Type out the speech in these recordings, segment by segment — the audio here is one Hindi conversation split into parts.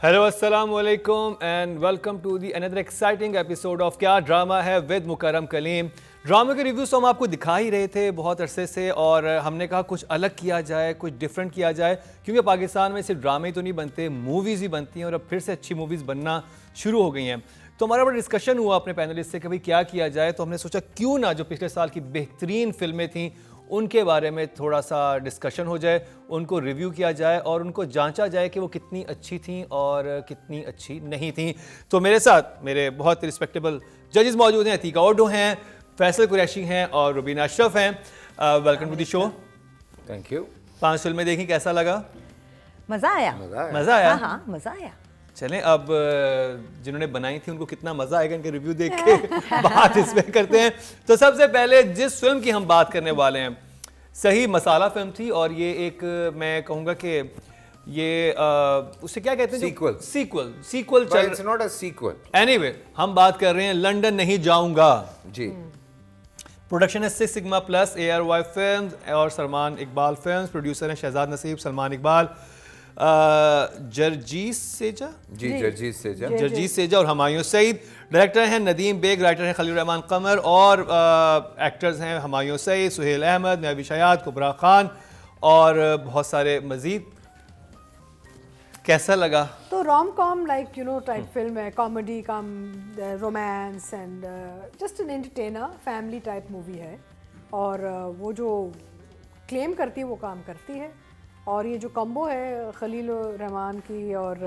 हेलो अस्सलाम वालेकुम and welcome to the another exciting episode of Kya Drama Hai with Mukarram Kaleem. ड्रामे के रिव्यूज़ तो हम आपको दिखा ही रहे थे बहुत अरसे से, और हमने कहा कुछ अलग किया जाए, कुछ डिफरेंट किया जाए, क्योंकि पाकिस्तान में सिर्फ ड्रामे ही तो नहीं बनते, मूवीज़ ही बनती हैं और अब फिर से अच्छी मूवीज़ बनना शुरू हो गई हैं। तो हमारा बड़ा डिस्कशन हुआ अपने पैनलिस्ट से कि भाई क्या किया जाए, तो हमने सोचा क्यों ना जो पिछले साल की बेहतरीन फिल्में थीं उनके बारे में थोड़ा सा डिस्कशन हो जाए, उनको रिव्यू किया जाए और उनको जांचा जाए कि वो कितनी अच्छी थीं और कितनी अच्छी नहीं थीं। तो मेरे साथ मेरे बहुत रिस्पेक्टेबल जजेस मौजूद हैं। अतीका ओडो हैं, फैसल कुरैशी हैं और रुबीना अशरफ हैं। Welcome to the show. Thank you. 5 फिल्में देखी, कैसा लगा? मजा आया। मज़ा आया? हाँ मजा आया। चलें, अब जिन्होंने बनाई थी उनको कितना मज़ा आएगा इनके रिव्यू देख के बात इसमें करते हैं। तो सबसे पहले जिस फिल्म की हम बात करने वाले हैं, सही मसाला फिल्म थी, और ये एक मैं कहूँगा कि ये उसे क्या कहते हैं? Sequel But it's not a sequel. Anyway हम बात कर रहे हैं लंदन नहीं जाऊंगा जी। प्रोडक्शन है 6 सिग्मा प्लस, ARY फिल्म्स और सलमान इकबाल फिल्म्स। प्रोड्यूसर हैं शहजाद नसीब, सलमान इकबाल, जरजीत सेजा जरजीत सेजा और हुमायूं सईद। डायरेक्टर हैं नदीम बेग, राइटर हैं खलील रहमान कमर, और एक्टर्स हैं हुमायूं सईद, सुहेल अहमद, नबी शयाद, कुबरा खान और बहुत सारे मजीद। कैसा लगा? तो rom com like type film है, comedy cum romance and just an entertainer family type movie है, और वो जो क्लेम करती है वो काम करती है। और ये जो कॉम्बो है खलील रहमान की और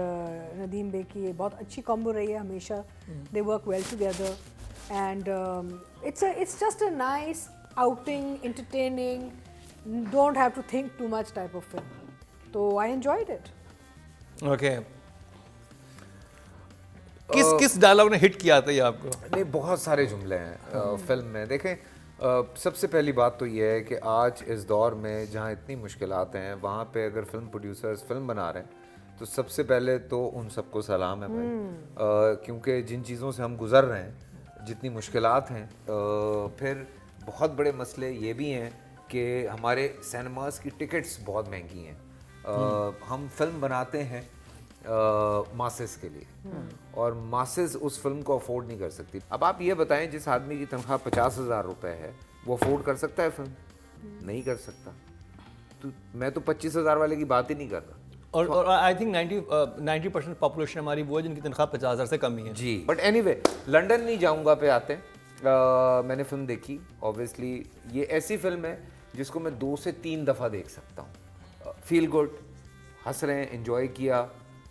नदीम बेग की, ये बहुत अच्छी कॉम्बो रही है हमेशा। They work well together and it's just a nice outing, entertaining, don't have to think too much type of film. तो आई एंजॉयड इट। ओके, किस डायलॉग ने हिट किया था ये आपको? नहीं, बहुत सारे जुमले हैं फिल्म में। देखें, सबसे पहली बात तो ये है कि आज इस दौर में जहाँ इतनी मुश्किलात हैं, वहाँ पे अगर फिल्म प्रोड्यूसर्स फिल्म बना रहे हैं तो सबसे पहले तो उन सबको सलाम है भाई, क्योंकि जिन चीज़ों से हम गुज़र रहे हैं, जितनी मुश्किलात हैं, फिर बहुत बड़े मसले ये भी हैं कि हमारे सिनेमास की टिकट्स बहुत महंगी हैं। हम फिल्म बनाते हैं मासेस के लिए, और मासेस उस फिल्म को अफोर्ड नहीं कर सकती। अब आप ये बताएं, जिस आदमी की तनख्वाह 50,000 रुपये है, वो अफोर्ड कर सकता है फिल्म? नहीं कर सकता। तो मैं तो 25,000 वाले की बात ही नहीं कर रहा। और आई थिंक 90% पॉपुलेशन हमारी वो है जिनकी तनख्वाह 50,000 से कम ही है। जी, बट एनीवे, लंदन नहीं जाऊंगा पे आते हैं। मैंने फिल्म देखी। ऑब्वियसली ये ऐसी फिल्म है जिसको मैं 2 से 3 दफ़ा देख सकता हूँ। फील गुड, हंस रहे हैं, एंजॉय किया।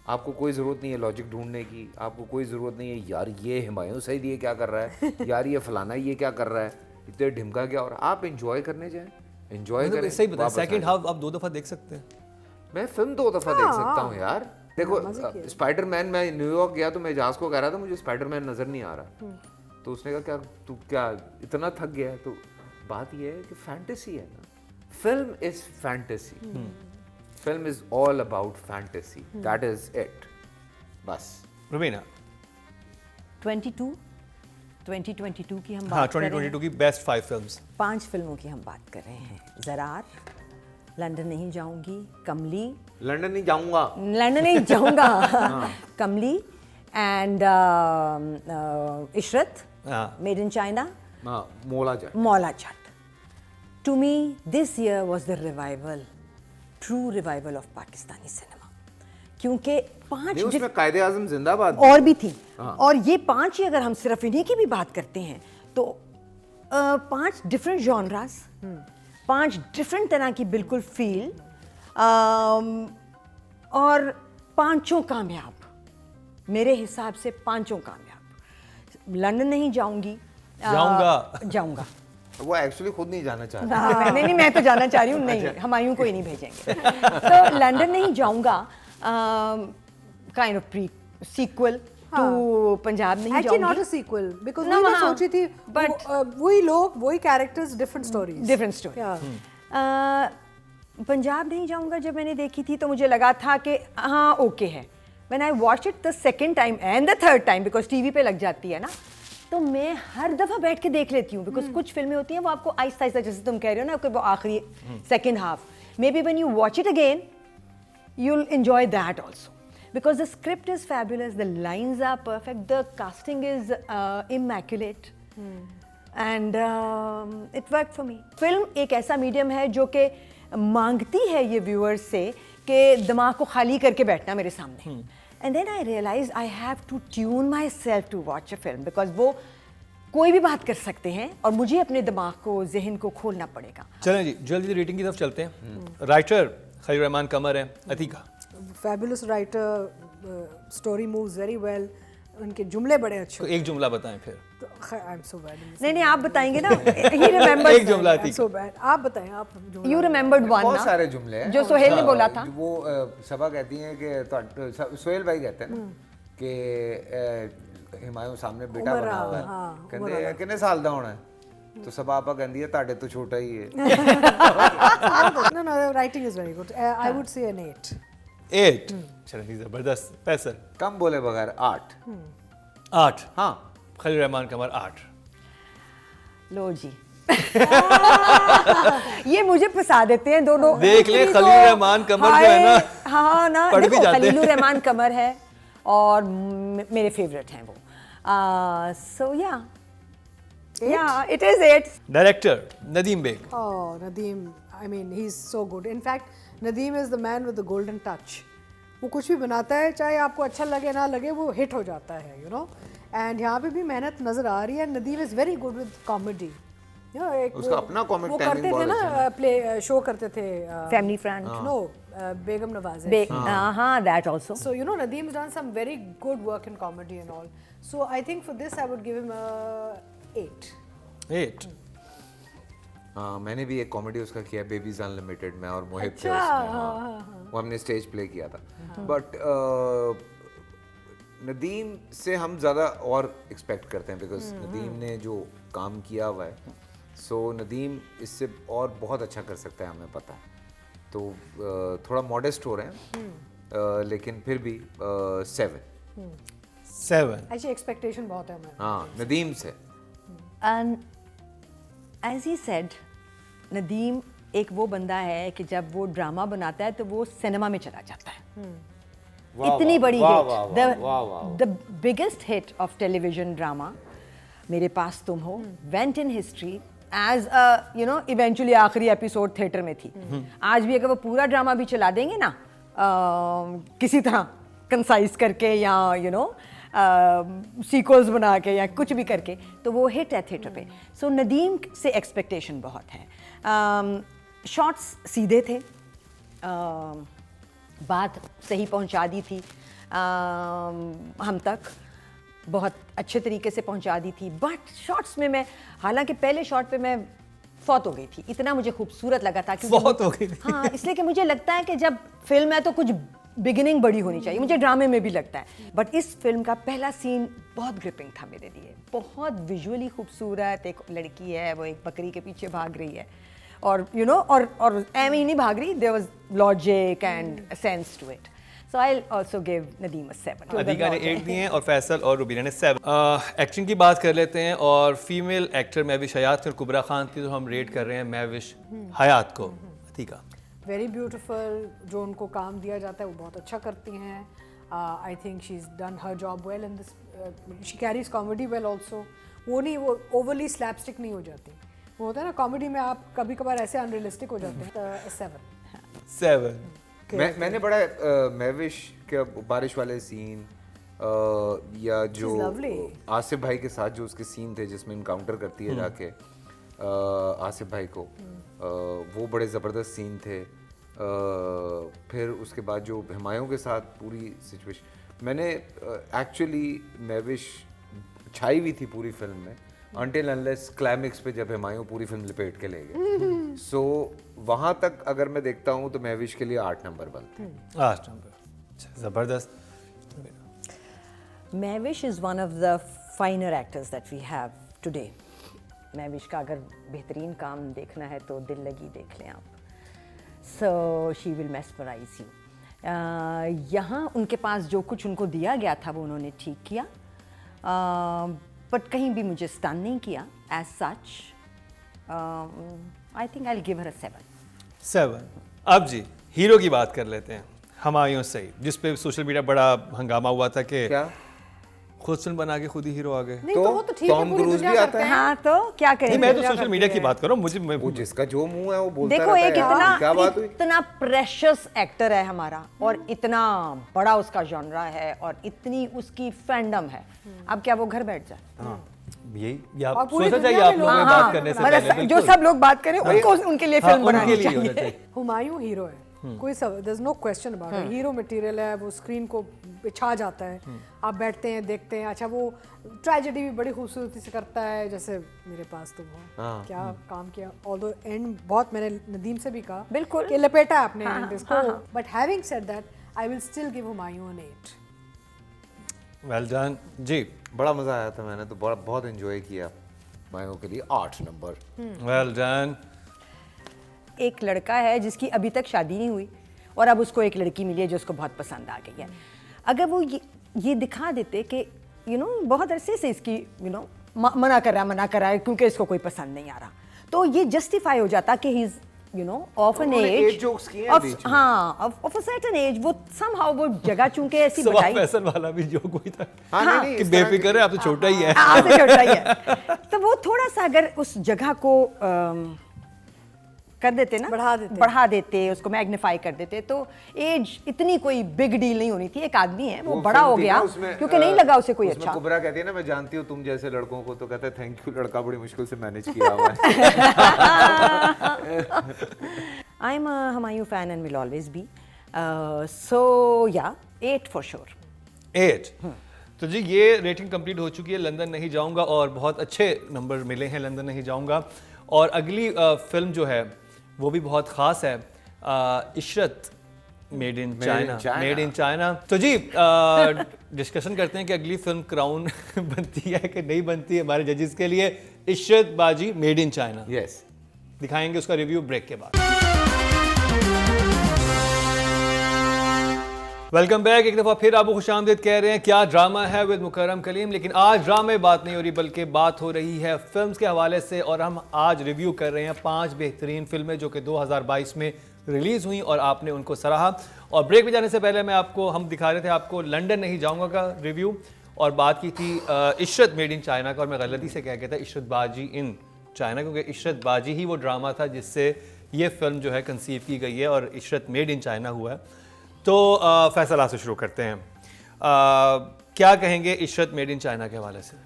आपको कोई ज़रूरत नहीं है लॉजिक ढूंढने की, आपको कोई ज़रूरत नहीं है यार ये हुमायूं सईद ये क्या कर रहा है, यार ये फलाना ये क्या कर रहा है, इतने ढिमका क्या हो रहा है। आप एंजॉय करने जाएं, एंजॉय करें। सही बता, सेकंड हाफ आप 2 दफ़ा देख सकते हैं। मैं फिल्म 2 दफ़ा देख सकता हूँ यार। देखो, स्पाइडरमैन, मैं न्यूयॉर्क गया तो मैं एजाज को कह रहा था मुझे स्पाइडरमैन नज़र नहीं आ रहा, तो उसने कहा क्या तू क्या इतना थक गया है? तो बात यह है कि फैंटेसी है ना, film is fantasy, film is all about fantasy, that is it, बस। रुबीना, 2022 की हम हाँ, बात कर रहे हैं। 2022 की बेस्ट 5 फिल्म्स। 5 फिल्मों की हम बात कर रहे हैं। ज़रार, लंदन नहीं जाऊंगी, कमली, लंदन नहीं जाऊंगा, लंदन नहीं जाऊंगा, Kamli and Ishrat, made in China, Maula Jatt. To me this year was the revival, true revival of Pakistani cinema, क्योंकि 5 उसमें कायदे आज़म जिंदाबाद और भी थी। और ये 5 ही अगर हम सिर्फ इन्हीं की भी बात करते हैं तो 5 डिफरेंट जॉनरास, 5 डिफरेंट तरह की बिल्कुल फील, और 5 कामयाब, मेरे हिसाब से 5 कामयाब। लंदन नहीं जाऊंगा वो एक्चुअली खुद नहीं जाना चाह रहा। नहीं, मैं तो जाना चाह रही हूँ। नहीं, हुमायूं को ही नहीं भेजेंगे। तो लंदन नहीं Jaunga kind of pre sequel to Punjab Nahi Jaungi. Actually not a sequel, because मैं सोची थी वही लोग, वही कैरेक्टर्स, डिफरेंट स्टोरी। पंजाब नहीं जाऊंगा जब मैंने देखी थी तो मुझे लगा था कि हाँ ओके है। When I watched it the second time and the third time, because TV पे लग जाती है ना, तो मैं हर दफ़ा बैठ के देख लेती हूँ। बिकॉज कुछ फिल्में होती हैं वो आपको आहिस्ता आहिस्ता, जैसे तुम कह रहे हो ना, आपको वो आखिरी second half, may be when you watch it again you will enjoy that also. because the script is fabulous, the lines are perfect, the casting is immaculate, and it worked for me. Film एक ऐसा मीडियम है जो कि मांगती है ये व्यूअर्स से कि दिमाग को खाली करके बैठना मेरे सामने. And then I realized I have to tune myself to watch a film because वो कोई भी बात कर सकते हैं और मुझे अपने दिमाग को, जहन को खोलना पड़ेगा. चलें जी, जल्दी रेटिंग की तरफ चलते हैं. राइटर खलील रहमान कमर है. Atika. Fabulous writer, story moves very well. उनके जुमले बड़े अच्छे. तो एक जुमला बताएं फिर. I'm so bad. नहीं आप बताएंगे ना. He remembers. एक जुमला I'm so bad. आप बताएं आप. You remembered one बहुत ना? सारे जुमले हैं जो सोहेल ने बोला था. वो सबा कहती हैं कि सोहेल भाई कहते हैं ना कि हिमायूं सामने बेटा बना हुआ है, कहते कितने साल का होना है, तो सबा आपा कहती है ताड़े तो छोटा ही है. No, writing is very good. I would say an 8. 8. चलिए जबरदस्त. फैसल. कम बोले बगैर 8. 8. हाँ, खलील रहमान कमर 8. लो जी. ये मुझे फंसा देते हैं दोनों. देख ले खलील रहमान कमर जो है ना, हाँ ना, पढ़ भी देखो जाते हैं. खलील रहमान कमर है और मेरे फेवरेट हैं वो. So yeah, it is 8. Director Nadeem Baig. Oh, Nadeem, I mean, he's so good. In fact, Nadeem is the man with the golden touch. वो कुछ भी बनाता है, चाहे आपको अच्छा लगे ना लगे, वो हिट हो जाता है, you know. And यहाँ पे भी मेहनत नजर आ रही है. Nadeem is very good with comedy. You know, एक उसका अपना comic वो timing करते थे बहुत ना, play शो करते थे. Family Friend. No, Begum Nawaz. हाँ, that also. So you know, Nadeem's done some very good work in comedy and all. So I think for this I would give him a 8. 8. मैंने भी एक कॉमेडी उसका किया, बेबीज अनलिमिटेड में, और मोहित थे उसमें. हाँ, वो हमने स्टेज प्ले किया था. बट नदीम से हम ज़्यादा और एक्सपेक्ट करते हैं बिकॉज नदीम ने जो काम किया हुआ है, सो नदीम इससे और बहुत अच्छा कर सकता है, हमें पता है. तो थोड़ा मॉडेस्ट हो रहे हैं, लेकिन फिर भी 7. 7. अच्छी एक्सपेक्टेशन बहुत है हमें. हाँ, नदीम से. And as he said, Nadeem एक वो बंदा है कि जब वो ड्रामा बनाता है तो वो सिनेमा में चला जाता है. इतनी बड़ी hit, the biggest hit of television drama Mere Paas Tum Ho went in history as a you know eventually आखिरी एपिसोड थिएटर में थी. आज भी अगर वो पूरा ड्रामा भी चला देंगे ना किसी तरह कंसाइज करके या यू नो सीक्वल्स बना के या कुछ भी करके, तो वो हिट है थिएटर पे. सो नदीम से एक्सपेक्टेशन बहुत है. शॉट्स सीधे थे, बात सही पहुंचा दी थी, हम तक बहुत अच्छे तरीके से पहुंचा दी थी. बट शॉट्स में मैं, हालांकि पहले शॉट पे मैं फौत हो गई थी, इतना मुझे खूबसूरत लगा था. फौत हो गई थी. हाँ, इसलिए कि मुझे लगता है कि जब फिल्म है तो कुछ बिगिनिंग बड़ी होनी चाहिए. मुझे ड्रामे में भी लगता है. बट इस फिल्म का पहला सीन बहुत ग्रिपिंग था मेरे लिए, बहुत विजुअली खूबसूरत. एक लड़की है, वो एक बकरी के पीछे भाग रही है और यू नो और एम ही नहीं भाग रही, there was logic and sense to it. So I also give Nadeem a 7. अधिका ने 8 दिए हैं और फैसल और रुबीना ने 7. एक्टिंग की बात कर लेते हैं और फीमेल एक्टर महविश हयात और कुबरा खान की तो हम रेट कर रहे हैं महविश हयात को. अधिका. Very beautiful. जो उनको काम दिया जाता है वो बहुत अच्छा करती हैं. I think she is done her job well in this. She carries comedy well also. वो नहीं, वो ओवरली स्लैपस्टिक नहीं हो जाती. वो होता है ना कॉमेडी में आप कभी कभार ऐसे अनरियलिस्टिक हो जाते हैं. 7. मैंने बड़ा महविश के बारिश वाले सीन या जो आसिफ भाई के साथ जो उसके सीन थे जिसमें इनकाउंटर करती है जाके आसिफ भाई को, वो बड़े ज़बरदस्त सीन थे. फिर उसके बाद जो हुमायूं के साथ पूरी सिचुएशन, मैंने एक्चुअली महविश छाई हुई थी पूरी फिल्म में अनटिल अनलेस क्लाइमेक्स पे जब हुमायूं पूरी फिल्म लपेट के ले गए. सो वहाँ तक अगर मैं देखता हूँ तो महविश के लिए 8 नंबर बनते हैं. 8 नंबर. ज़बरदस्त. Mehwish is one of the finer actors that we have today. Mehwish का अगर बेहतरीन काम देखना है तो दिल लगी देख लें आप. So she will mesmerise you. यहाँ उनके पास जो कुछ उनको दिया गया था वो उन्होंने ठीक किया, बट कहीं भी मुझे स्टन नहीं किया as such. I think I will give her a 7. 7. अब जी हीरो की बात कर लेते हैं. हुमायूं सईद, जिस पे सोशल मीडिया बड़ा हंगामा हुआ था कि क्या खुद फिल्म बना के खुद ही हीरो आ गए। नहीं तो वो तो ठीक है, टॉम पूरी क्रूज दुनिया भी करते आता है। हैं। हाँ तो क्या करें। नहीं, मैं तो सोशल मीडिया की बात कर रहा हूँ, मुझे वो जिसका जो मुंह है वो बोलता देखो रहता एक है यार, क्या बात हुई। इतना प्रेशियस एक्टर है हमारा और इतना बड़ा उसका जॉनरा है और इतनी उसकी फैंडम है, अब क्या वो घर बैठ जाए? हाँ यही, या और पूरी सोचा चाहिए दुनिया आप में लोगों में लोग- बात हाँ, करने से मतलब पहले, जो बिल्कुल। सब लोग बात करें उनको उनके लिए हाँ, फिल्म बनानी उनके लिए होना चाहिए। चाहिए। हुमायूं हीरो है, कोई सब there is no question about it, hero material है, वो स्क्रीन को छा जाता है, आप बैठते हैं देखते हैं। अच्छा वो ट्रेजेडी भी बड़ी खूबसूरती से करता है, जैसे मेरे पास तुम हो, क्या काम किया, ऑल्दो एंड बहुत, मैंने नदीम से भी कहा बिल्कुल। कि लपेटा आपने हाँ, एंड इसको, but having said that I will still give Humayun an 8। Well done जी, बड़ा मजा आया था, मैंने तो बहुत एंजॉय किया। मायों के लिए 8 नंबर। Well done. एक लड़का है जिसकी अभी तक शादी नहीं हुई और अब उसको एक लड़की मिली है जो उसको बहुत पसंद आ गई है। अगर वो ये दिखा देते कि बहुत अरसे से इसकी मना कर रहा है क्योंकि इसको कोई पसंद नहीं आ रहा, तो ये जस्टिफाई हो जाता कि ही इज ऑफ एन उन्होंने एज, age jokes किए हैं बीच में। ऑफ अ सर्टेन एज, वो somehow वो जगह चूंकि ऐसी सवाब बताई फैसल वाला भी जोक हुई था हाँ, नहीं, कि इस तरह बेफिक्र है, आप तो छोटा ही है। आपसे छोटा ही है, तो वो थोड़ा सा अगर उस जगह को कर देते ना, बढ़ा देते उसको मैग्नीफाई कर देते, तो एज इतनी कोई बिग डील नहीं होनी थी। एक आदमी है वो बड़ा फिल्म हो थी गया ना, उसमें, क्योंकि नहीं लगा उसे कोई उसमें अच्छा। कुबरा कहती है ना, मैं जानती हूँ तुम जैसे लड़कों को, तो कहता है थैंक यू लड़का, बड़ी मुश्किल से मैनेज किया हुआ है। I am a Humayun fan and will always be, so yeah 8 for sure. 8। तो जी ये रेटिंग कंप्लीट हो चुकी है, लंदन नहीं जाऊंगा, और बहुत अच्छे नंबर मिले हैं लंदन नहीं जाऊंगा। और अगली फिल्म जो है वो भी बहुत ख़ास है, इशरत मेड इन चाइना। तो जी डिस्कशन करते हैं कि अगली फिल्म क्राउन बनती है कि नहीं बनती है हमारे जजेस के लिए। इशरत बाजी मेड इन चाइना, यस, दिखाएंगे उसका रिव्यू ब्रेक के बाद। Welcome back. एक दफ़ा फिर आपको खुशामदीद कह रहे हैं क्या ड्रामा है विद मुकर्रम कलीम। लेकिन आज ड्रामे बात नहीं हो रही, बल्कि बात हो रही है फिल्म्स के हवाले से। और हम आज रिव्यू कर रहे हैं 5 बेहतरीन फिल्में जो कि 2022 में रिलीज़ हुई और आपने उनको सराहा। और ब्रेक में जाने से पहले हम दिखा रहे थे आपको लंदन नहीं जाऊंगा का रिव्यू, और बात की थी इशरत मेड इन चाइना का, और मैं गलती से कह गया था इशरत बाजी इन चाइना, क्योंकि इशरत बाजी ही वो ड्रामा था जिससे ये फिल्म जो है कंसीव की गई है और इशरत मेड इन चाइना हुआ है। तो फैसल से शुरू करते हैं, क्या कहेंगे इशरत मेड इन चाइना के हवाले से?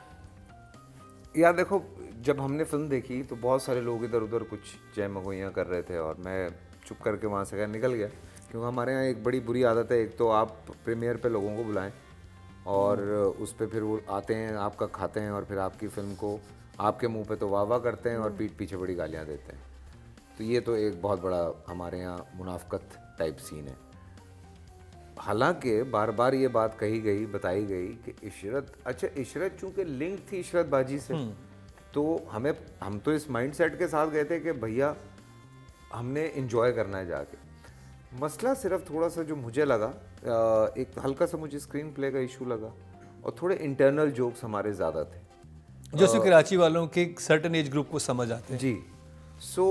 यार देखो, जब हमने फिल्म देखी तो बहुत सारे लोग इधर उधर कुछ जय मगोइयाँ कर रहे थे और मैं चुप करके वहाँ से निकल गया, क्योंकि हमारे यहाँ एक बड़ी बुरी आदत है, एक तो आप प्रीमियर पे लोगों को बुलाएं और उस पर फिर वो आते हैं, आपका खाते हैं और फिर आपकी फिल्म को आपके मुंह पे तो वाह वाह करते हैं और पीठ पीछे बड़ी गालियाँ देते हैं। तो ये तो एक बहुत बड़ा हमारे यहाँ मुनाफकत टाइप सीन है। हालांकि बार बार ये बात कही गई, बताई गई कि इशरत चूंकि लिंक थी इशरत बाजी से, तो हम तो इस माइंडसेट के साथ गए थे कि भैया हमने इंजॉय करना है जाके। मसला सिर्फ थोड़ा सा जो मुझे लगा, एक हल्का सा मुझे स्क्रीन प्ले का इशू लगा और थोड़े इंटरनल जोक्स हमारे ज़्यादा थे जो सिर्फ कराची वालों के सर्टन एज ग्रुप को समझ आते हैं। जी। सो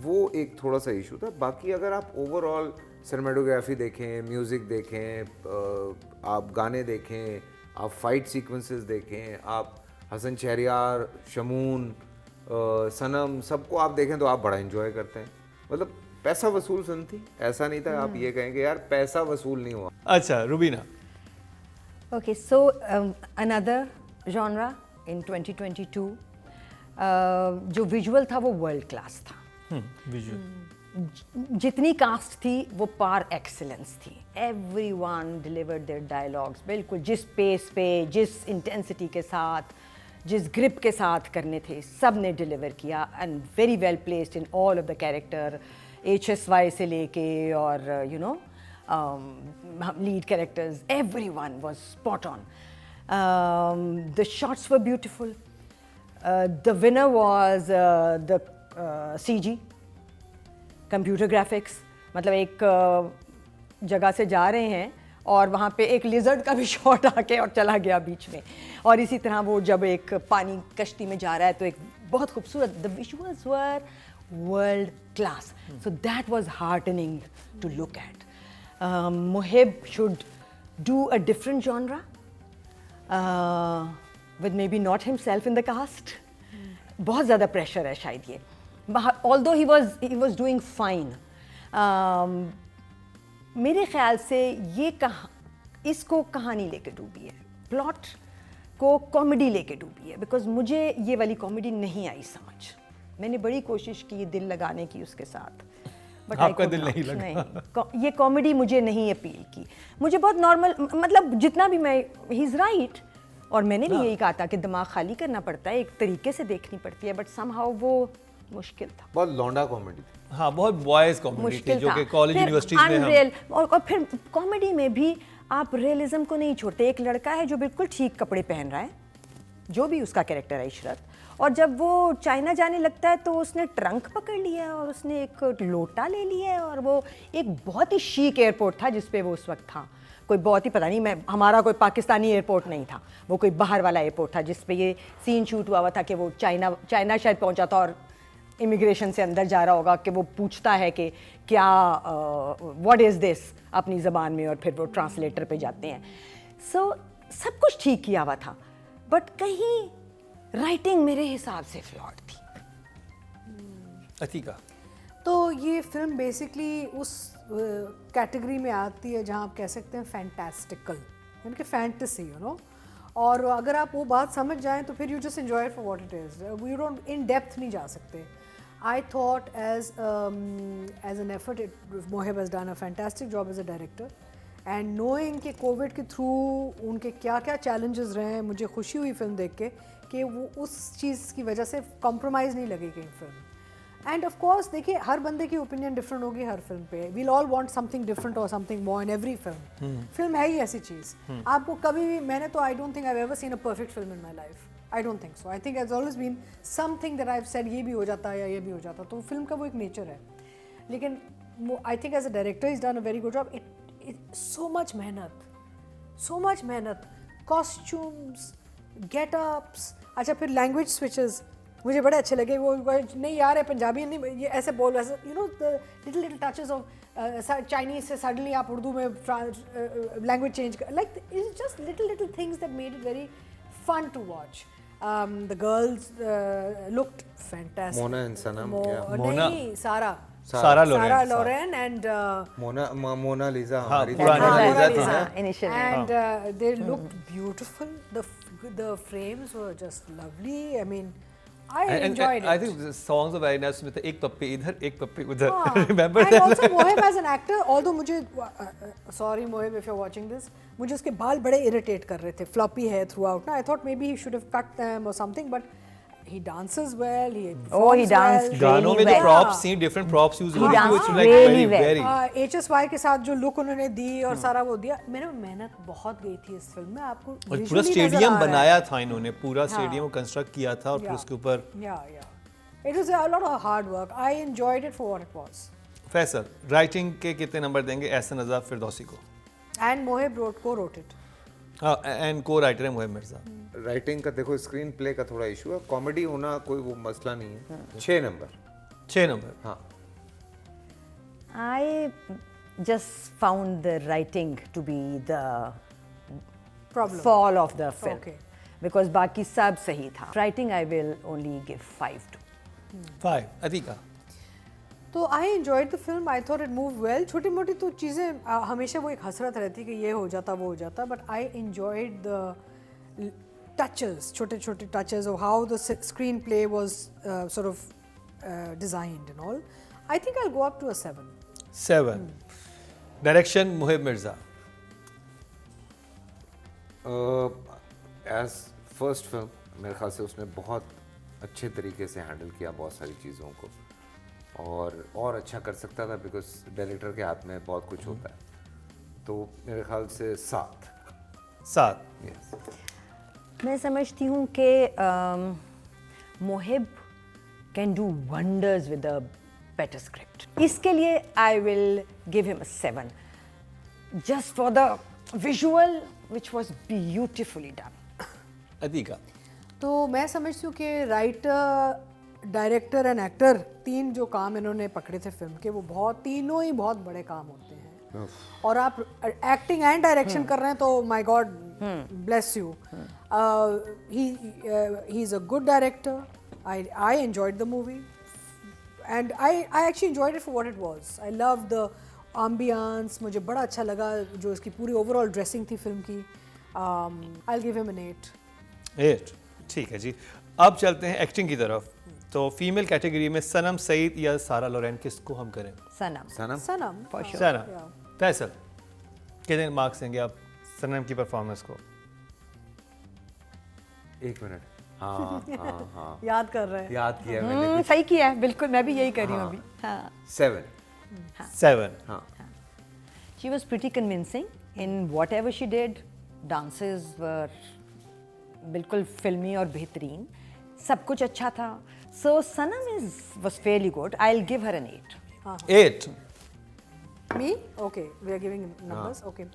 वो एक थोड़ा सा इशू था। बाकी अगर आप ओवरऑल सिनेमेटोग्राफी देखें, म्यूज़िक देखें, आप गाने देखें, आप फाइट सीक्वेंसेस देखें, आप हसन शहरियार, शमून, सनम, सबको आप देखें तो आप बड़ा एंजॉय करते हैं। मतलब पैसा वसूल फिल्म थी, ऐसा नहीं था आप ये कहेंगे यार पैसा वसूल नहीं हुआ। अच्छा Rubina. Okay, so another genre in 2022, जो विजुअल था वो वर्ल्ड क्लास था। विजुअल जितनी कास्ट थी वो पार एक्सीलेंस थी। एवरीवन डिलीवर्ड देयर डायलॉग्स बिल्कुल जिस पेस पे, जिस इंटेंसिटी के साथ, जिस ग्रिप के साथ करने थे, सब ने डिलीवर किया and very well placed in all of the character, HSY से लेके और lead characters, everyone was spot on. The shots were beautiful. The winner was the CG, computer graphics. मतलब एक जगह से जा रहे हैं और वहाँ पे एक लिजर्ड का भी शॉट आके और चला गया बीच में, और इसी तरह वो जब एक पानी कश्ती में जा रहा है तो एक बहुत खूबसूरत, the visuals were world class. So that was heartening to look at. Mohib should do a different genre with maybe not himself in the cast. बहुत ज़्यादा प्रेशर है शायद ये. Although he was doing fine. मेरे ख्याल से ये इसको कहानी लेके डूबी है, प्लॉट को कॉमेडी लेके डूबी है, बिकॉज मुझे ये वाली कॉमेडी नहीं आई समझ. मैंने बड़ी कोशिश की दिल लगाने की उसके साथ, बट आपका दिल नहीं लगा. नहीं, ये कॉमेडी मुझे नहीं अपील की. मुझे बहुत नॉर्मल, मतलब जितना भी मैं, ही इज़ राइट, और मैंने भी यही कहा था कि दिमाग खाली करना पड़ता है, एक तरीके से देखनी पड़ती है, बट समहाउ वो मुश्किल था. बहुत लौंडा कॉमेडी थी. हाँ, बहुत बॉयज कॉमेडी थी मुश्किल जो था. कि कॉलेज फिर यूनिवर्सिटीज में हम अनरियल, और फिर कॉमेडी में भी आप रियलिज्म को नहीं छोड़ते. एक लड़का है जो बिल्कुल ठीक कपड़े पहन रहा है, जो भी उसका कैरेक्टर है इशरत, और जब वो चाइना जाने लगता है तो उसने ट्रंक पकड़ लिया है और उसने एक लोटा ले लिया है, और वो एक बहुत ही शीक एयरपोर्ट था जिस पे वो उस वक्त था. कोई बहुत ही, पता नहीं, हमारा कोई पाकिस्तानी एयरपोर्ट नहीं था, वो कोई बाहर वाला एयरपोर्ट था जिस पे ये सीन शूट हुआ था कि वो चाइना शायद पहुंचा था और इमिग्रेशन से अंदर जा रहा होगा कि वो पूछता है कि क्या व्हाट इज़ दिस अपनी ज़बान में, और फिर वो ट्रांसलेटर पे जाते हैं. सो सब कुछ ठीक किया हुआ था, बट कहीं राइटिंग मेरे हिसाब से फ्लॉड थी. अतीका. तो ये फिल्म बेसिकली उस कैटेगरी में आती है जहाँ आप कह सकते हैं फैंटास्टिकल, यानी कि फैंटेसी, यू नो. और अगर आप वो बात समझ जाएं तो फिर you just enjoy it for what it is. You don't in depth नहीं जा सकते. I thought as an effort Mohib has done a fantastic job as a director, and knowing कि कोविड के थ्रू उनके क्या क्या चैलेंजेस रहे हैं, मुझे खुशी हुई फिल्म देख के कि वो उस चीज़ की वजह से कॉम्प्रोमाइज़ नहीं लगेगी फिल्म. एंड ऑफ कोर्स देखिए, हर बंदे की ओपिनियन डिफरेंट होगी हर फिल्म पे. We'll all want something different और something more in every film. Film है ही ऐसी चीज़. आपको कभी भी, मैंने तो I don't think I have ever seen a perfect film in my life. I don't think so. I think has always been something that I have said ये भी हो जाता है या ये भी हो जाता. तो फिल्म का वो एक नेचर है. लेकिन I think as a director is done a very good job. It so much मेहनत, कॉस्ट्यूम्स, गेटअप्स. अच्छा, फिर लैंग्वेज स्विचेस मुझे बड़े अच्छे लगे. वो नहीं यार है पंजाबी नहीं, ये ऐसे बोल, वैसे you know the little touches of Chinese से सडनली आप उर्दू में लैंग्वेज चेंज कर, like it's just little things that made it very fun to watch. The girls looked fantastic. Mona and Sanam, नहीं, सारा लोरेन एंड मोना लिजा, हमारी पुरानी मोना लिजा थी हाँ, ना. initially. and they looked beautiful. The frames were just lovely. I mean, I enjoyed it. I think the songs are very nice. उसमें तो एक पप्पी इधर, एक पप्पी उधर. हाँ. Remember And that? also Mohib as an actor, although मुझे sorry Mohib if you're watching this, मुझे उसके बाल बड़े irritate कर रहे थे. Floppy hair throughout. ना, I thought maybe he should have cut them or something, but he dances well. He performs he danced well. गानों में जो well. props थी, different props use He हुई थी, danced which like really very well. very. HSY के साथ जो लुक उन्होंने दी और सारा वो दिया, मैंने मेहनत बहुत गई थी इस फिल्म में. आपको और पूरा visually नजर स्टेडियम आ रहा है. बनाया था इन्होंने, पूरा स्टेडियम कंस्ट्रक्ट किया था और फिर Yeah. उसके ऊपर. Yeah. It was a lot of hard work. I enjoyed it for what it was. Faisal, writing के कितने नंबर देंगे एहसन रज़ा फिरदौसी को? And Mohib wrote it. हाँ, एंड को राइटर है मोहिब मिर्जा. राइटिंग का देखो, स्क्रीन प्ले का थोड़ा इशू है. कॉमेडी होना कोई वो मसला नहीं है. 6 नंबर. 6 नंबर. हाँ. I just found the writing to be the Problem. fall of the film. Okay. Because बाकी सब सही था. Writing I will only give 5 to. 5. Atika. तो I enjoyed the film. I thought it move well. छोटी मोटी तो चीज़ें हमेशा वो एक हसरत रहती कि ये हो जाता वो हो जाता, but I enjoyed the touches, छोटे छोटे touches of how the screenplay was sort of designed and all. I think I will go up to a 7. 7. Direction Mohib Mirza. As first film मेरे ख्याल से उसने बहुत अच्छे तरीके से हैंडल किया बहुत सारी चीज़ों को, और अच्छा कर सकता था, बिकॉज डायरेक्टर के हाथ में बहुत कुछ होता है. तो मेरे ख्याल से 7. यस. मैं समझती हूँ कि Mohib can do wonders with a better script. इसके लिए आई will give him a 7 just for the visual which was beautifully done. Atika. तो मैं समझती हूँ कि राइटर, डायरेक्टर एंड एक्टर, 3 जो काम इन्होंने पकड़े थे फिल्म के, वो तीनों ही बहुत बड़े काम होते हैं. और आप एक्टिंग एंड डायरेक्शन कर रहे हैं तो my God bless you. He is a good director. I enjoyed the movie and I actually enjoyed it for what it was. I loved the ambience. मुझे बड़ा अच्छा लगा जो इसकी पूरी ओवरऑल ड्रेसिंग थी फिल्म की. I'll give him an 8. 8 ठीक है जी. अब चलते हैं एक्टिंग की तरफ. तो फीमेल कैटेगरी में सनम सईद या सारा लोरेन किसको हम करें? सनम. सनम. For sure. सनम. फैसल कितने मार्क्स देंगे आप सनम की परफॉर्मेंस को? 1 मिनट. हाँ याद कर रहे हैं. याद किया मैंने. सही किया है, बिल्कुल मैं भी यही कर रही हूँ अभी. हाँ. 7. 7. हाँ. She was pretty convincing in whatever she did. Dances were बिल्कुल फिल्मी और बेहतरीन. सब कुछ अच्छा था. So Sanam was fairly good. I'll give her an 8. 8. Me? Okay, we are giving numbers. Okay.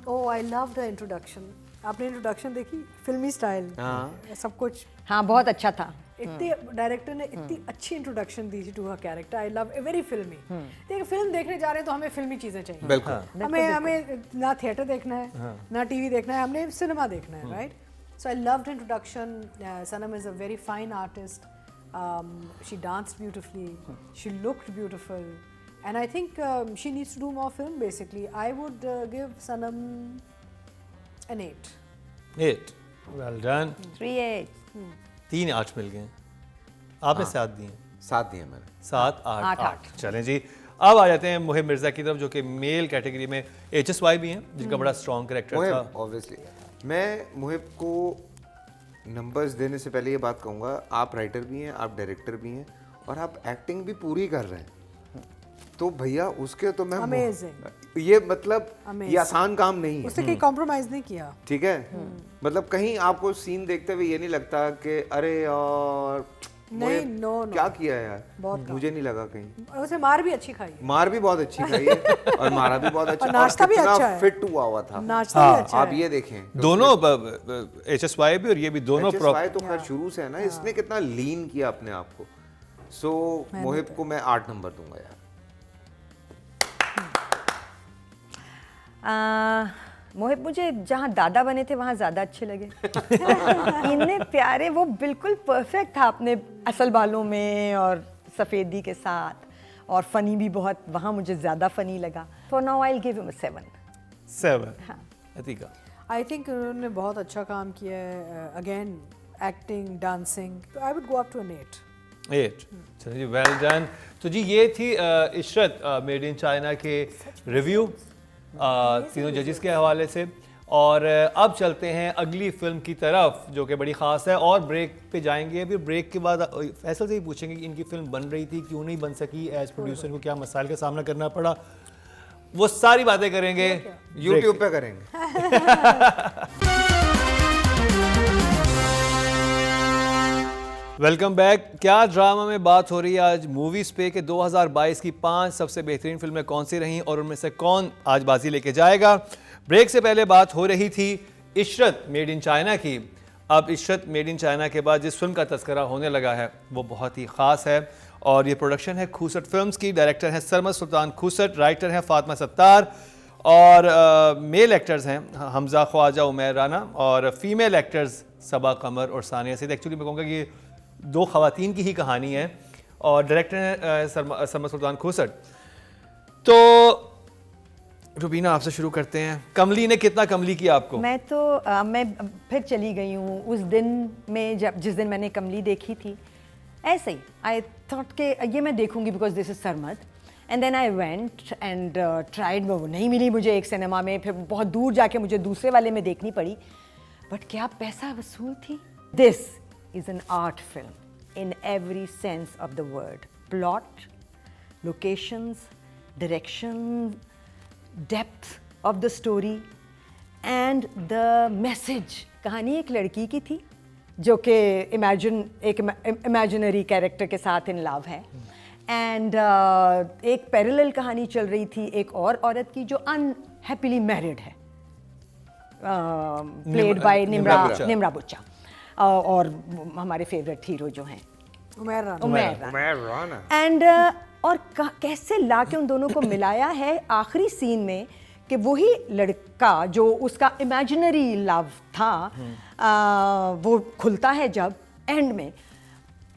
Oh, I loved the introduction. आपने इंट्रोडक्शन देखी? फिल्मी स्टाइल. सब कुछ. हाँ, बहुत अच्छा था. इतनी डायरेक्टर ने इतनी अच्छी इंट्रोडक्शन दी थी to her character. I love very filmy. देखिए फिल्म देखने जा रहे हैं तो हमें फिल्मी चीजें चाहिए. बिल्कुल. हमें ना थिएटर देखना है ना टीवी देखना है, हमने सिनेमा देखना है. Right. So I loved introduction. Sanam is a very fine artist. She danced beautifully. She looked beautiful. And I think she needs to do more film basically. I would give Sanam an 8. 8. Well done. 3-8. 3 8 मिल गए. आपने 7 दिए. 7 दिए मैंने. 7 8 8. 8. चलें जी. अब आ जाते हैं मुहिब मिर्जा की तरफ जो कि मेल कैटेगरी में HSY भी हैं जिनका बड़ा स्ट्रॉन्ग कैरेक्टर था. मुहिब ऑब्वियसली. मैं मुहिब को नंबर्स देने से पहले ये बात कहूँगा, आप राइटर भी हैं, आप डायरेक्टर भी हैं और आप एक्टिंग भी पूरी कर रहे हैं. तो भैया उसके तो मैं Amazing. ये मतलब Amazing. ये आसान काम नहीं है. उसने कहीं कॉम्प्रोमाइज नहीं किया. ठीक है. मतलब कहीं आपको सीन देखते हुए ये नहीं लगता कि अरे यार नहीं, नो क्या किया यार. बहुत मुझे नहीं लगा कहीं. और उसे मार भी अच्छी खाई. मार भी बहुत अच्छी खाई है और मारा भी बहुत अच्छा. और नाश्ता भी अच्छा है. फिट हुआ था. नाश्ता भी अच्छा आप है. ये देखें दोनों HSY भी और ये भी दोनों HSY तो खैर शुरू से है ना. इसने कितना लीन किया अपने आप को. सो मुहिब को मैं 8 नंबर दूंगा यार. मोहिब मुझे जहाँ दादा बने थे वहाँ ज़्यादा अच्छे लगे. इतने प्यारे, वो बिल्कुल परफेक्ट था अपने असल बालों में और सफ़ेदी के साथ, और फ़नी भी बहुत, वहाँ मुझे ज़्यादा फ़नी लगा. For now I will give him 7. 7. हाँ. अतीका. आई थिंक उन्होंने बहुत अच्छा काम किया है. Again acting, dancing. I would go up to an 8. 8. चलिए जी, वेल डन. तो जी ये थी इशरत मेड इन चाइना के रिव्यू तीनों जजेस के हवाले से. और अब चलते हैं अगली फिल्म की तरफ जो कि बड़ी ख़ास है और ब्रेक पे जाएंगे. फिर ब्रेक के बाद फैसल से ही पूछेंगे कि इनकी फिल्म बन रही थी, क्यों नहीं बन सकी, एज प्रोड्यूसर को क्या मसाइल का सामना करना पड़ा, वो सारी बातें करेंगे यूट्यूब पे करेंगे. Welcome back. क्या ड्रामा में बात हो रही है आज मूवीज़ पे कि 2022 की 5 सबसे बेहतरीन फिल्में कौन सी रहीं और उनमें से कौन आज बाजी लेके जाएगा. ब्रेक से पहले बात हो रही थी इशरत मेड इन चाइना की. अब इशरत मेड इन चाइना के बाद जिस फिल्म का तस्करा होने लगा है वो बहुत ही ख़ास है और ये प्रोडक्शन है खूसट फिल्म्स की. डायरेक्टर हैं सरमद सुल्तान खूसट, राइटर हैं फातिमा सत्तार और मेल एक्टर्स हैं हमजा ख्वाजा, उमैर राना और फीमेल एक्टर्स सबा कमर और सानिया सईद. एक्चुअली मैं कहूँगा कि 2 ख़वातीन की ही कहानी है और डायरेक्टर हैं सरमद सुल्तान खूसट. तो रुबीना आपसे शुरू करते हैं. कमली ने कितना कमली किया आपको? मैं फिर चली गई हूँ उस दिन में जिस दिन मैंने कमली देखी थी. ऐसे ही आई थॉट कि ये मैं देखूंगी because this is Sarmad. And then I went and tried. वो नहीं मिली मुझे एक सिनेमा में, फिर बहुत दूर जाके मुझे दूसरे वाले में देखनी पड़ी. बट क्या पैसा वसूल थी. This is an art film in every sense of the word. Plot, locations, direction, depth of the story and the message. कहानी एक लड़की की थी जो कि एक imaginary character के साथ in love है and एक parallel कहानी चल रही थी एक और औरत की जो unhappily married है, played by निम्रा बुच्चा और हमारे फेवरेट हीरो जो हैं. उमैर राना। उमैर राना एंड और कैसे लाके उन दोनों को मिलाया है आखिरी सीन में कि वही लड़का जो उसका इमेजिनरी लव था वो खुलता है जब एंड में,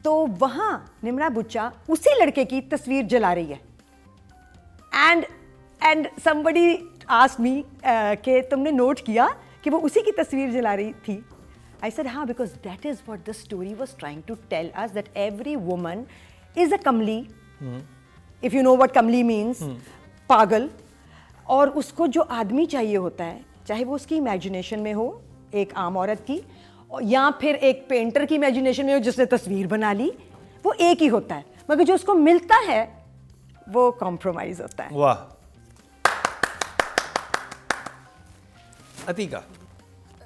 तो वहाँ निम्रा बुच्चा उसी लड़के की तस्वीर जला रही है एंड somebody asked me कि तुमने नोट किया कि वो उसी की तस्वीर जला रही थी. I said हाँ, because that is what the story was trying to tell us, that every woman is a kamli, if you know what kamli means, पागल, और उसको जो आदमी चाहिए होता है, चाहे वो उसकी इमेजिनेशन में हो एक आम औरत की, या फिर एक पेंटर की इमेजिनेशन में हो जिसने तस्वीर बना ली, वो एक ही होता है, मगर जो उसको मिलता है वो कॉम्प्रोमाइज होता है. वाह. Atika.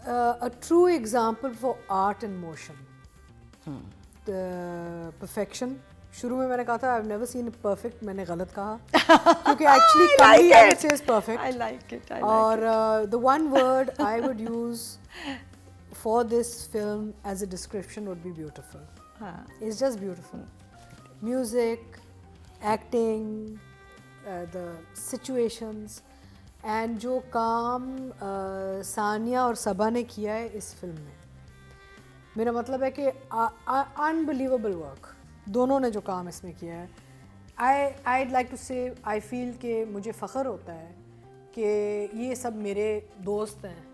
A true example for art in motion. The perfection. शुरू में मैंने कहा था I've never seen it perfect. मैंने गलत कहा क्योंकि actually Kamli I would say is perfect. I like it. और the one word I would use for this film as a description would be beautiful. It's just beautiful. Music, acting, the situations. And जो काम सानिया और सबा ने किया है इस फिल्म में, मेरा मतलब है कि अनबिलीवेबल वर्क दोनों ने जो काम इसमें किया है. I'd like to say I feel कि मुझे फ़ख्र होता है कि ये सब मेरे दोस्त हैं,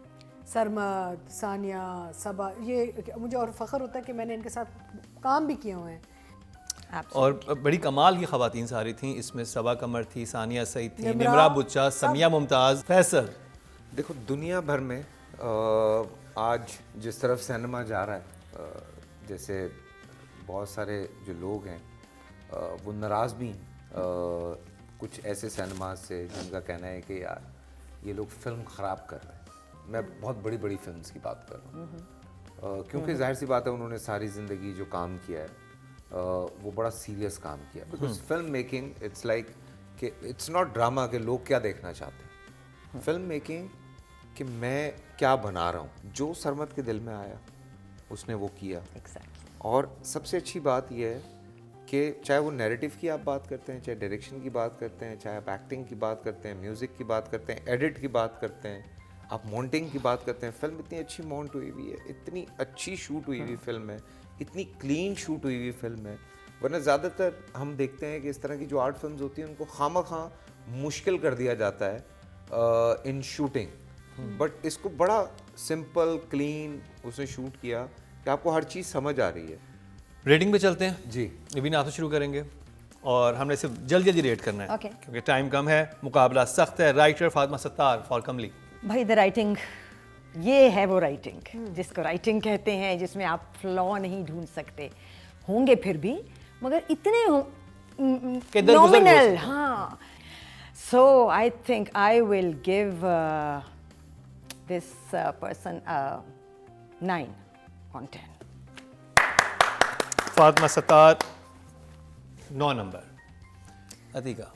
सरमद, सानिया, सबा, ये मुझे और फ़ख्र होता है कि मैंने इनके साथ काम भी किए हुए हैं. और बड़ी कमाल की ख़वातीन सारी थी इसमें. सबा कमर थी, सानिया सईद थी, निम्रा बुच्चा, समिया मुमताज़, फैसल. देखो दुनिया भर में आज जिस तरफ सिनेमा जा रहा है, जैसे बहुत सारे जो लोग हैं वो नाराज़ भी कुछ ऐसे सिनेमा से जिनका कहना है कि यार ये लोग फिल्म ख़राब कर रहे हैं. मैं बहुत बड़ी बड़ी फिल्म्स की बात कर रहा हूँ क्योंकि जाहिर सी बात है उन्होंने सारी ज़िंदगी जो काम किया है वो बड़ा सीरियस काम किया. Because film making it's like कि इट्स नॉट ड्रामा के लोग क्या देखना चाहते हैं. फिल्म मेकिंग कि मैं क्या बना रहा हूँ, जो सरमद के दिल में आया उसने वो किया. और सबसे अच्छी बात यह है कि चाहे वो नैरेटिव की आप बात करते हैं, चाहे डायरेक्शन की बात करते हैं, चाहे आप एक्टिंग की बात करते हैं, म्यूज़िक की बात करते हैं, एडिट की बात करते हैं, आप माउंटिंग की बात करते हैं, फिल्म इतनी अच्छी माउंट हुई हुई है, इतनी अच्छी शूट हुई हुई फिल्म है, इतनी क्लीन शूट हुई हुई फिल्म है. वरना ज़्यादातर हम देखते हैं कि इस तरह की जो आर्ट फिल्म्स होती हैं उनको खामखा मुश्किल कर दिया जाता है इन शूटिंग. बट इसको बड़ा सिंपल क्लीन उसने शूट किया कि आपको हर चीज़ समझ आ रही है. रेटिंग पे चलते हैं जी. नवीन आपसे शुरू करेंगे और हमने सिर्फ जल्दी जल्दी रेट करना है Okay. क्योंकि टाइम कम है, मुकाबला सख्त है. राइटर फातिमा सत्तार फॉर कमली. भाई द राइटिंग, ये है वो राइटिंग जिसको राइटिंग कहते हैं, जिसमें आप फ्लॉ नहीं ढूंढ सकते. होंगे फिर भी, मगर इतने नॉमिनल. हाँ. So I think I will give this person 9/10. Fatima Sattar 9 number. Atiqa.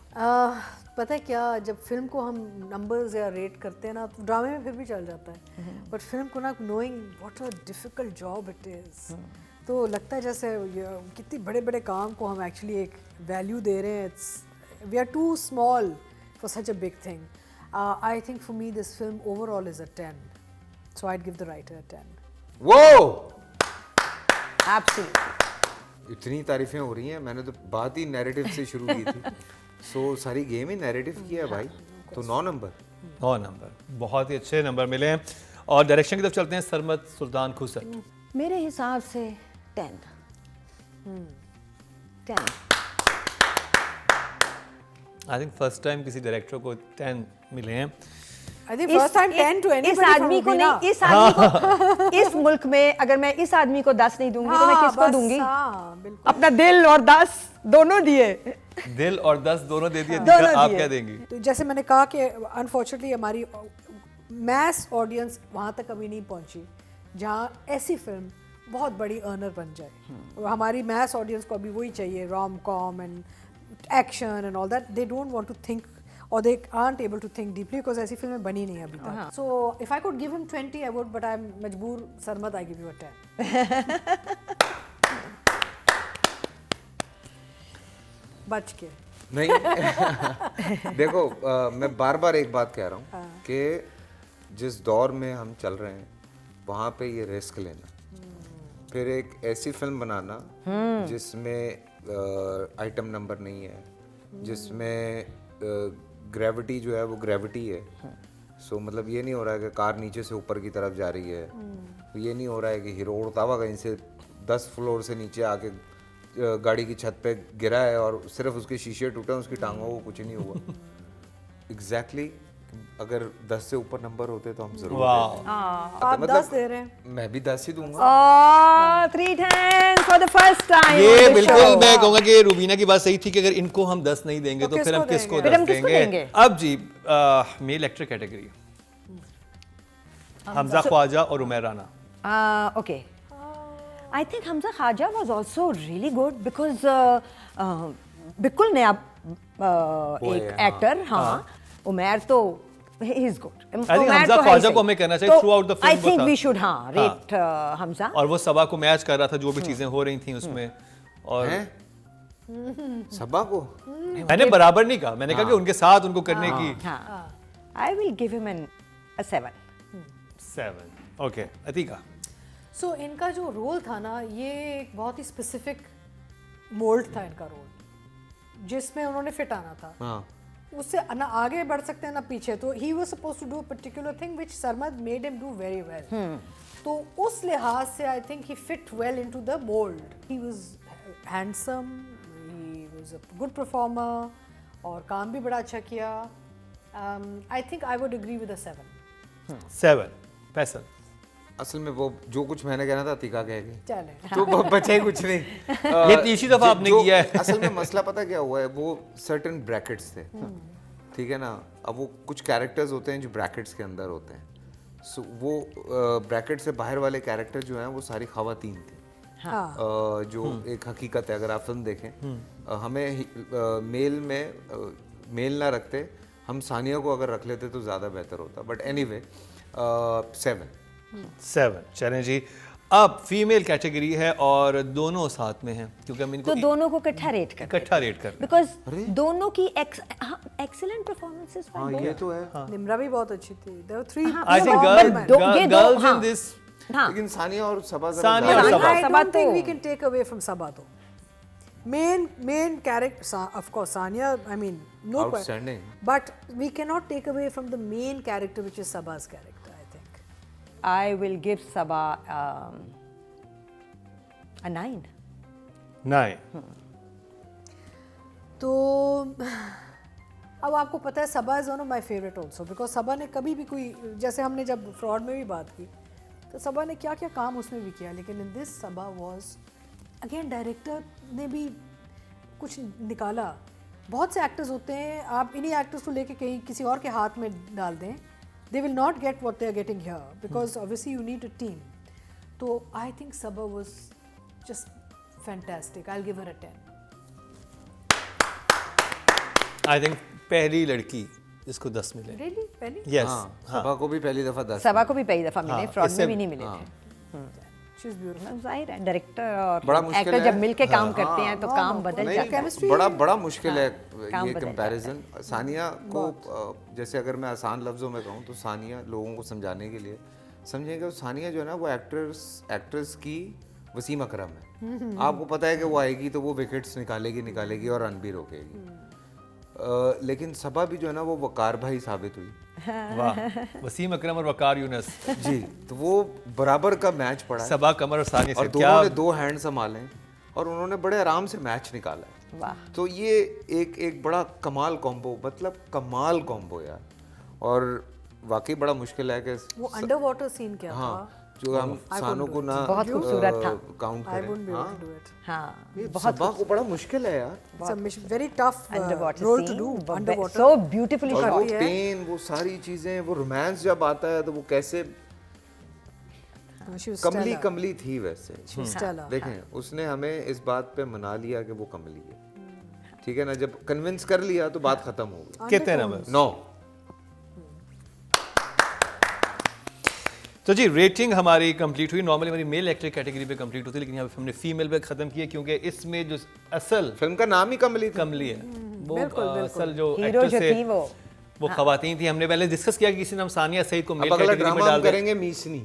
पता है क्या, जब फिल्म को हम नंबर्स या रेट करते हैं ना तो ड्रामे में फिर भी चल जाता है, बट फिल्म को ना knowing what a difficult job it is, तो लगता है जैसे कितनी बड़े बड़े काम को हम एक्चुअली एक वैल्यू दे रहे हैं. It's we are too small for such a big thing. I think for me this film overall is a 10, so I give the writer a 10. वो एब्सोल्युटली. इतनी तारीफें हो रही हैं, मैंने तो बात ही नैरेटिव से शुरू की थी. सो सारी गेम ही नैरेटिव की है भाई. तो 9 नंबर. 9 नंबर, बहुत ही अच्छे नंबर मिले हैं. और डायरेक्शन की तरफ चलते हैं. सरमद सुल्तान खुसर. मेरे हिसाब से 10. 10. आई थिंक फर्स्ट टाइम किसी डायरेक्टर को 10 मिले हैं. I think first time 10 to anybody इस आदमी को नहीं, इस आदमी को इस मुल्क में अगर मैं इस आदमी को 10 नहीं दूंगी तो मैं किसको दूंगी? अपना दिल और 10 दोनों दिए. दिल और 10 दोनों दे दिए. दोनों आप दिए. क्या देंगी? तो जैसे मैंने कहा कि अनफॉर्चुनेटली हमारी मैस ऑडियंस वहाँ तक अभी नहीं पहुँची जहाँ ऐसी फिल्म बहुत बड़ी अर्नर बन जाए. हमारी मैस ऑडियंस को अभी वही चाहिए, rom com and action and all that. They don't want to think or they aren't able to think deeply because ऐसी फिल्में बनी नहीं अभी तक. So if I could give him 20 I would, but I'm मजबूर. Sarmad, I give you a 10. बच के। नहीं देखो मैं बार बार एक बात कह रहा हूँ कि जिस दौर में हम चल रहे हैं वहाँ पे ये रिस्क लेना, फिर एक ऐसी फिल्म बनाना जिसमें आइटम नंबर नहीं है, जिसमें ग्रेविटी जो है वो ग्रेविटी है। सो मतलब ये नहीं हो रहा है कि कार नीचे से ऊपर की तरफ जा रही है, ये नहीं हो रहा है कि हीरो उड़ता हुआ कहीं से 10 फ्लोर से नीचे आके गाड़ी की छत पे गिरा है और सिर्फ उसके शीशे टूटे, उसकी टांगों को कुछ नहीं हुआ। एग्जैक्टली अगर 10 से ऊपर नंबर होते तो हम जरूर देते। आप 10 दे रहे हैं। मैं भी 10 ही दूंगा। Oh, 3 hands for the first time. ये on the बिल्कुल show. मैं कहूंगा कि रूबीना की बात सही थी कि अगर इनको हम 10 नहीं देंगे तो फिर हम किसको फिर हम 10 किसको देंगे? देंगे? अब जी male actor category, Hamza Khawaja और Umair Rana. Okay. I think Hamza Khaja was also really good because बिल्कुल नया एक एक्टर, हाँ, उमैर तो he is good. I think Hamza Khwaja को हमें कहना चाहिए throughout the film I think वो था। we should हाँ rate हमजा। और वो सबा को मैच कर रहा था जो भी चीजें हो रही थी उसमें, और सबा को मैंने बराबर नहीं कहा, मैंने कहा कि उनके साथ उनको करने की। हाँ, I will give him a 7. 7 okay. Atika सो इनका जो रोल था ना, ये एक बहुत ही स्पेसिफिक मोल्ड था इनका रोल, जिसमें उन्होंने फिट आना था। हाँ उससे ना आगे बढ़ सकते हैं ना पीछे। तो he was suppose to do a particular thing which Sarmad made him do very well. तो उस लिहाज से I think he fit well into the mould. He was handsome, he was a good performer और काम भी बड़ा अच्छा किया। I think I would agree with a 7। Faisal असल में वो जो कुछ मैंने कहना था अतीका कह गई, चले तो बचा ही कुछ नहीं। ये तीसरी दफा आपने किया है। असल में मसला पता क्या हुआ है, वो सर्टेन ब्रैकेट्स थे, ठीक है ना। अब वो कुछ कैरेक्टर्स होते हैं जो ब्रैकेट्स के अंदर होते हैं। सो वो ब्रैकेट से बाहर वाले कैरेक्टर जो हैं वो सारी खवातीन थी। जो एक हकीकत है, अगर आप फिल्म देखें हमें मेल ना रखते, हम सानिया को अगर रख लेते तो ज़्यादा बेहतर होता। बट एनीवे 7 चलें जी। अब फीमेल कैटेगरी है और दोनों साथ में हैं क्योंकि हम इनको तो दोनों को इकट्ठा रेट कर इकट्ठा रेट कर बिकॉज दोनों की एक्सीलेंट परफॉर्मेंसेस। हाँ ये तो है। निम्रा भी बहुत अच्छी थी। देयर वर 3 आई थिंक ये दो, गर्ल्स हाँ। इन दिस हाँ, लेकिन सानिया और सबा सानिया और सबा। I सबा don't think तो- we can take away from Sabha though. Main character, of course, Sania. I mean, no Outstanding. But we cannot take away from the main character, which is Sabha's character. I think. I will give Sabha a 9. 9 तो अब आपको पता है Saba is one of my favourite also because Saba ने कभी भी कोई, जैसे हमने जब फ्रॉड में भी बात की तो सबा ने क्या क्या काम उसमें भी किया, लेकिन in this Saba was again director ने भी कुछ निकाला। बहुत से एक्टर्स होते हैं, आप इन्हीं एक्टर्स को लेके कहीं किसी और के हाथ में डाल दें, they will not get what they are getting here because obviously you need a team. तो I think Saba was just fantastic. I will give her a 10। I think पहली लड़की जिसको 10 मिले। रियली पहली यस हाँ, सबा को भी पहली दफा 10। सबा को भी पहली दफा मिले, हाँ, फ्रॉड इससे- में भी नहीं मिले थे। She is beautiful. जाहिर है डायरेक्टर बड़ा और मुश्किल एक्टर है। जब मिलके काम करते हैं तो काम बदल नहीं, जाता है। chemistry- बड़ा मुश्किल है काम ये बदल कंपैरिजन। सानिया को जैसे अगर मैं आसान लफ्जों में कहूँ तो सानिया लोगों को समझाने के लिए समझेंगे, सानिया जो है ना वो एक्ट्रेस की वसीम अकरम है। आपको पता है कि वो आएगी तो वो विकेट्स निकालेगी और रन भी रोकेगी। लेकिन सबा भी जो है ना वो वकार भाई साबित हुई। वाह, वसीम अकरम और वकार यूनस, जी, तो वो बराबर का मैच पड़ा है। सबा कमर और सानिया और से क्या दोनों ने 2 हैंड संभाले और उन्होंने बड़े आराम से मैच निकाला है। वाह। तो ये एक बड़ा कमाल कॉम्बो, मतलब कमाल कॉम्बो यार। और वाकई बड़ा मुश्किल है कि वो अंडर वाटर सीन क्या हाँ था? जो हम सानों को ना बहुत खूबसूरत था। काउंट आई वुडंट बी करें। Able to do it. हाँ, ये सबा को बड़ा मुश्किल है यार। It's a very tough underwater role to do. Underwater. So beautifully और वो करती है। पेन, वो सारी चीजें, वो रोमांस जब आता है तो वो कैसे She was कमली stellar. थी वैसे। She was stellar. देखें उसने हमें इस बात पे मना लिया कि वो कमली है, ठीक है ना। जब कन्विंस कर लिया तो बात खत्म हो गई। कितने नंबर? 9। तो जी रेटिंग हमारी कंप्लीट हुई। नॉर्मली हमारी मेल एक्टर कैटेगरी पे कंप्लीट होती है, लेकिन यहाँ पे हमने फीमेल पे खत्म किया क्योंकि इसमें जो असल फिल्म का नाम ही कमली था। कमली है, वो बिल्कुल, बिल्कुल। असल जो हीरो एक्ट्रेस जो है थी वो खवातीन थी। हमने पहले डिस्कस किया कि किसी ने हम सानिया सईद को अब मेल अगला कैटेगरी में ड्रामा डाल हम दें। करेंगे मीसनी।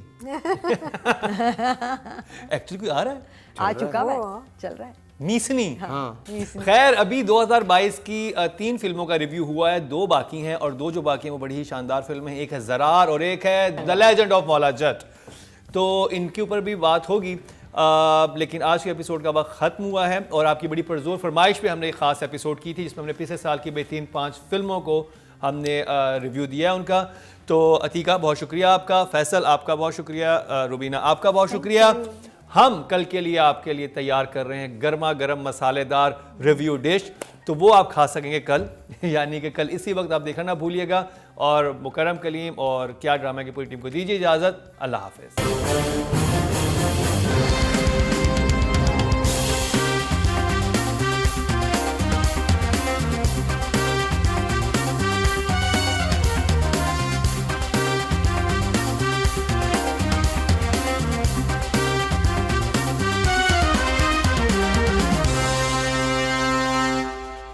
एक्चुअली कोई आ रहा है आ चुका हुआ है, चल रहा है। मीसनी। हाँ खैर अभी 2022 की 3 फिल्मों का रिव्यू हुआ है, 2 बाकी हैं और 2 जो बाकी हैं वो बड़ी ही शानदार फिल्म है। एक है ज़रार और एक है the legend of Maula Jatt. तो इनके ऊपर भी बात होगी, लेकिन आज के एपिसोड का वक्त ख़त्म हुआ है और आपकी बड़ी पुरजोर फरमाइश पे हमने एक ख़ास एपिसोड की थी जिसमें हमने पिछले साल की बेहतरीन 5 फिल्मों को हमने रिव्यू दिया है उनका। तो अतीका बहुत शुक्रिया आपका, फैसल आपका बहुत शुक्रिया, रुबीना आपका बहुत शुक्रिया। हम कल के लिए आपके लिए तैयार कर रहे हैं गर्मा गर्म मसालेदार रिव्यू डिश, तो वो आप खा सकेंगे कल यानी कि कल इसी वक्त आप देखना ना भूलिएगा। और मुकरम कलीम और क्या ड्रामा की पूरी टीम को दीजिए इजाज़त। अल्लाह हाफ़िज़।